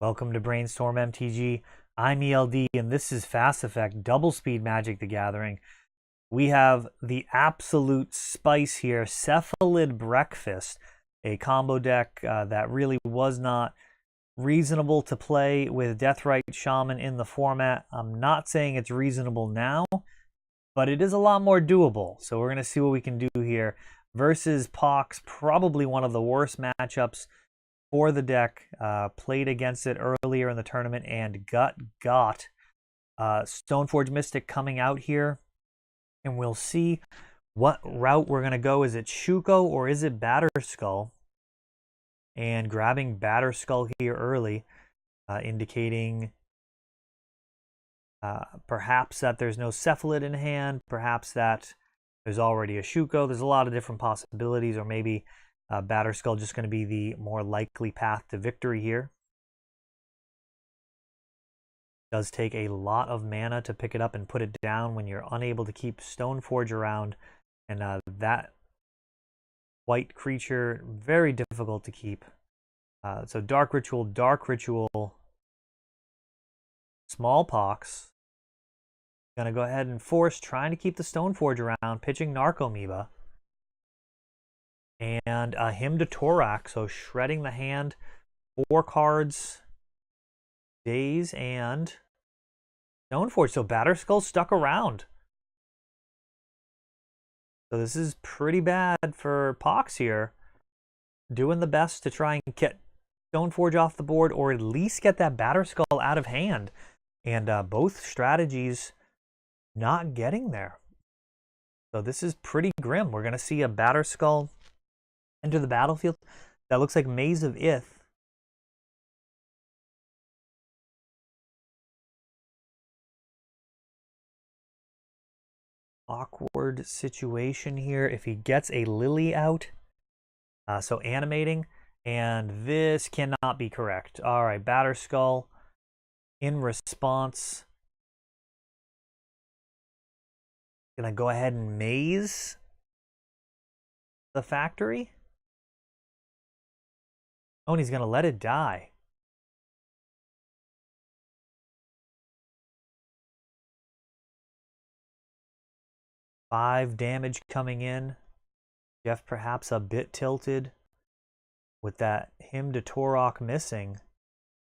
Welcome to Brainstorm MTG. I'm ELD, and this is Fast Effect Double Speed Magic the Gathering. We have the absolute spice here, Cephalid Breakfast, a combo deck that really was not reasonable to play with Deathrite Shaman in the format. I'm not saying it's reasonable now, but it is a lot more doable. So we're going to see what we can do here versus Pox, probably one of the worst matchups for the deck. Played against it earlier in the tournament and got Stoneforge Mystic coming out here, and we'll see what route we're going to go. Is it Shuko or is it Batterskull? And grabbing Batterskull here early, indicating perhaps that there's no Cephalid in hand, perhaps that there's already a Shuko. There's a lot of different possibilities, or maybe Batterskull just going to be the more likely path to victory here. Does take a lot of mana to pick it up and put it down when you're unable to keep Stoneforge around, and that white creature, very difficult to keep. So Dark Ritual, Smallpox. Gonna go ahead and force, trying to keep the Stoneforge around, pitching Narcomoeba. And a Hymn to Torak, so shredding the hand. 4 cards, Daze and Stoneforge. So Batterskull stuck around. So this is pretty bad for Pox here. Doing the best to try and get Stoneforge off the board, or at least get that Batterskull out of hand. And both strategies not getting there. So this is pretty grim. We're going to see a Batterskull enter the battlefield. That looks like Maze of Ith. Awkward situation here if he gets a Lily out. So animating, and this cannot be correct. All right, Batterskull in response. Gonna go ahead and maze the factory. Oh, and he's gonna let it die. Five damage coming in. Jeff perhaps a bit tilted with that Hymn to Torak missing,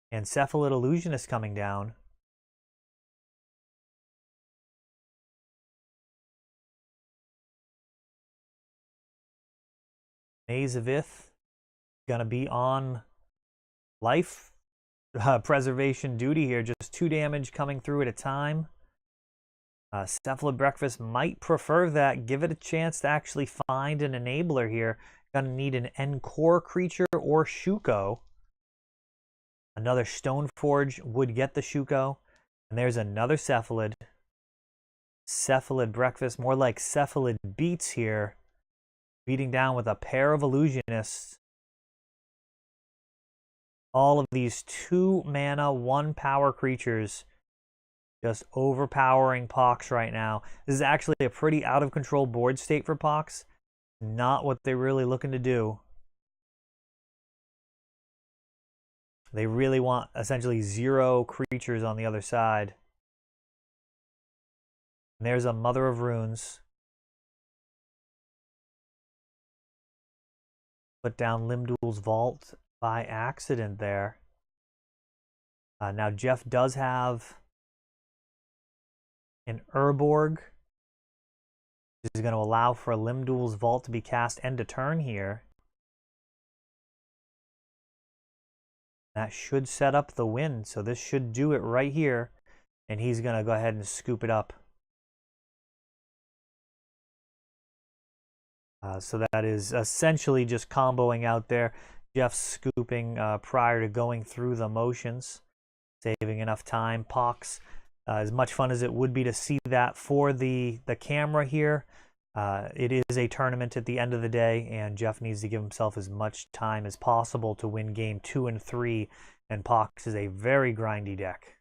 and Cephalid Illusionist coming down. Maze of Ith gonna be on life preservation duty here. Just 2 damage coming through at a time. Cephalid Breakfast might prefer that. Give it a chance to actually find an enabler here. Gonna need an en-Kor creature or Shuko. Another Stoneforge would get the Shuko. And there's another Cephalid. Cephalid Breakfast, more like Cephalid Beats here. Beating down with a pair of Illusionists. All of these 2 mana, 1 power creatures just overpowering Pox right now. This is actually a pretty out of control board state for Pox. Not what they're really looking to do. They really want essentially 0 creatures on the other side. And there's a Mother of Runes. Put down Lim-D's Vault by accident there. Now Jeff does have an Urborg. This is going to allow for Lim-D's Vault to be cast end of turn here. That should set up the win. So this should do it right here. And he's going to go ahead and scoop it up. So that is essentially just comboing out there. Jeff scooping prior to going through the motions. Saving enough time. Pox, as much fun as it would be to see that for the camera here, it is a tournament at the end of the day, and Jeff needs to give himself as much time as possible to win game 2 and 3, and Pox is a very grindy deck.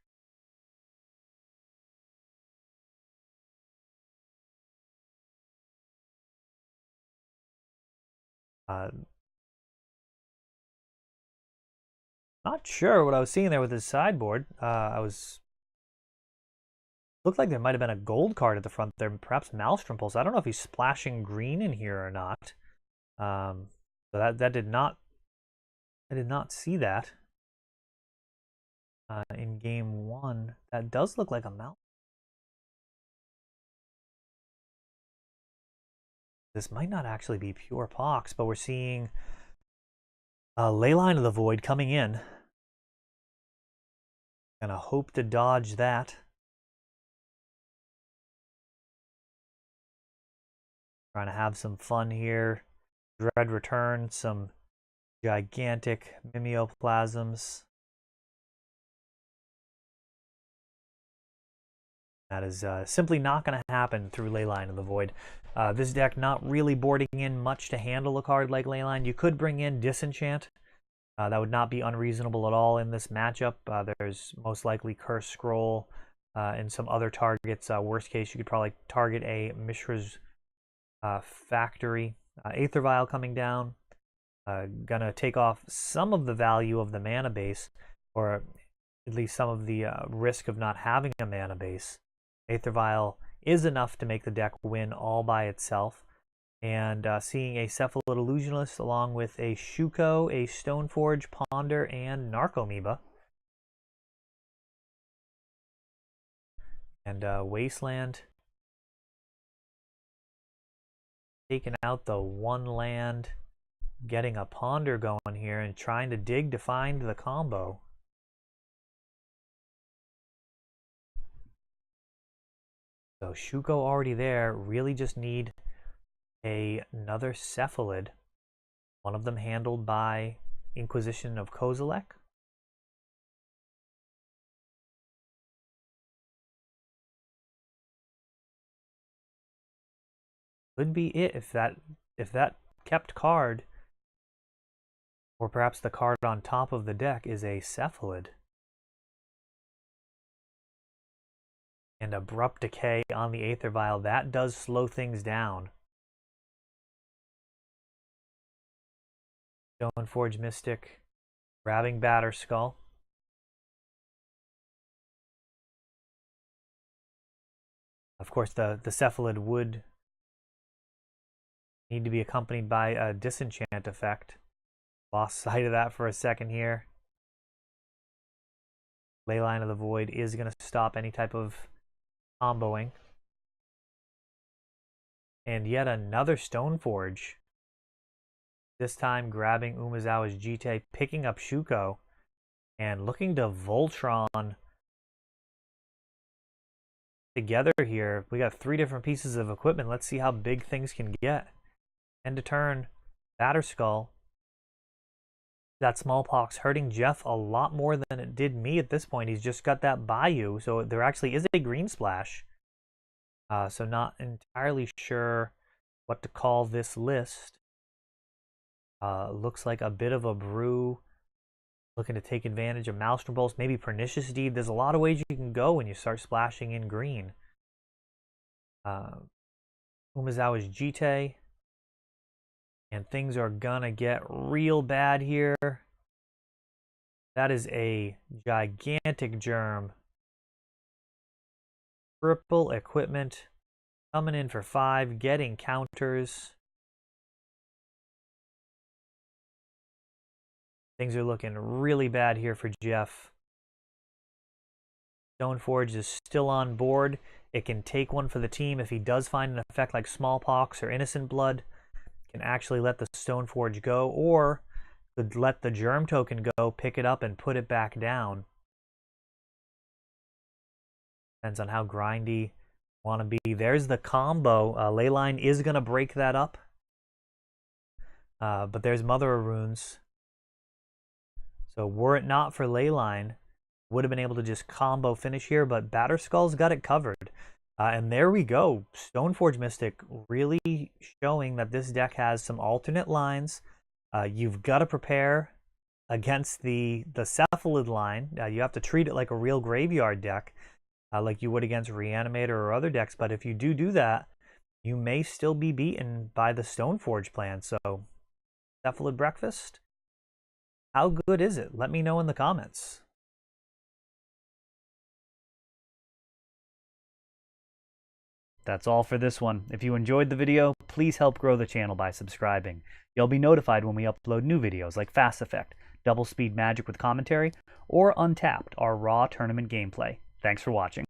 Not not sure what I was seeing there with his sideboard. Looked like there might have been a gold card at the front there, perhaps Maelstrom Pulse. I don't know if he's splashing green in here or not. So I did not see that in game one. That does look like a Maelstrom. This might not actually be pure Pox, but we're seeing Leyline of the Void coming in. Gonna hope to dodge that. Trying to have some fun here. Dread Return, some gigantic Mimeoplasms. That is simply not going to happen through Leyline of the Void. This deck not really boarding in much to handle a card like Leyline. You could bring in Disenchant. That would not be unreasonable at all in this matchup. There's most likely Curse Scroll and some other targets. Worst case, you could probably target a Mishra's Factory. Aether Vial coming down. Gonna take off some of the value of the mana base, or at least some of the risk of not having a mana base. Aether Vial is enough to make the deck win all by itself. And seeing a Cephalid Illusionist along with a Shuko, a Stoneforge, Ponder, and Narcomoeba. And Wasteland. Taking out the one land, getting a Ponder going here, and trying to dig to find the combo. So Shuko already there, really just need another Cephalid. One of them handled by Inquisition of Kozilek. Could be it if that kept card, or perhaps the card on top of the deck, is a Cephalid. And Abrupt Decay on the Aether Vial, that does slow things down. Stoneforge Mystic, grabbing Batterskull. Of course, the Cephalid would need to be accompanied by a Disenchant effect. Lost sight of that for a second here. Leyline of the Void is going to stop any type of comboing. And yet another Stoneforge. This time grabbing Umezawa's Jite, picking up Shuko, and looking to Voltron together here. We got 3 different pieces of equipment. Let's see how big things can get. End of turn, Batterskull. That Smallpox hurting Jeff a lot more than it did me at this point. He's just got that Bayou, so there actually is a green splash. So not entirely sure what to call this list. Looks like a bit of a brew. Looking to take advantage of Maelstrom Pulse, maybe Pernicious Deed. There's a lot of ways you can go when you start splashing in green. Umezawa's Jite. And things are gonna get real bad here. That is a gigantic germ. Triple equipment. Coming in for 5, getting counters. Things are looking really bad here for Jeff. Stoneforge is still on board. It can take one for the team if he does find an effect like Smallpox or Innocent Blood. Can actually let the Stoneforge go, or could let the Germ token go, pick it up, and put it back down. Depends on how grindy you want to be. There's the combo. Leyline is going to break that up. But there's Mother of Runes. So were it not for Leyline, would have been able to just combo finish here, but Batterskull's got it covered. And there we go. Stoneforge Mystic really showing that this deck has some alternate lines. You've got to prepare against the Cephalid line. You have to treat it like a real graveyard deck, like you would against Reanimator or other decks. But if you do that, you may still be beaten by the Stoneforge plan. So Cephalid Breakfast, How good is it? Let me know in the comments. That's all for this one. If you enjoyed the video, please help grow the channel by subscribing. You'll be notified when we upload new videos like Fast Effect, Double Speed Magic with commentary, or Untapped, our raw tournament gameplay. Thanks for watching.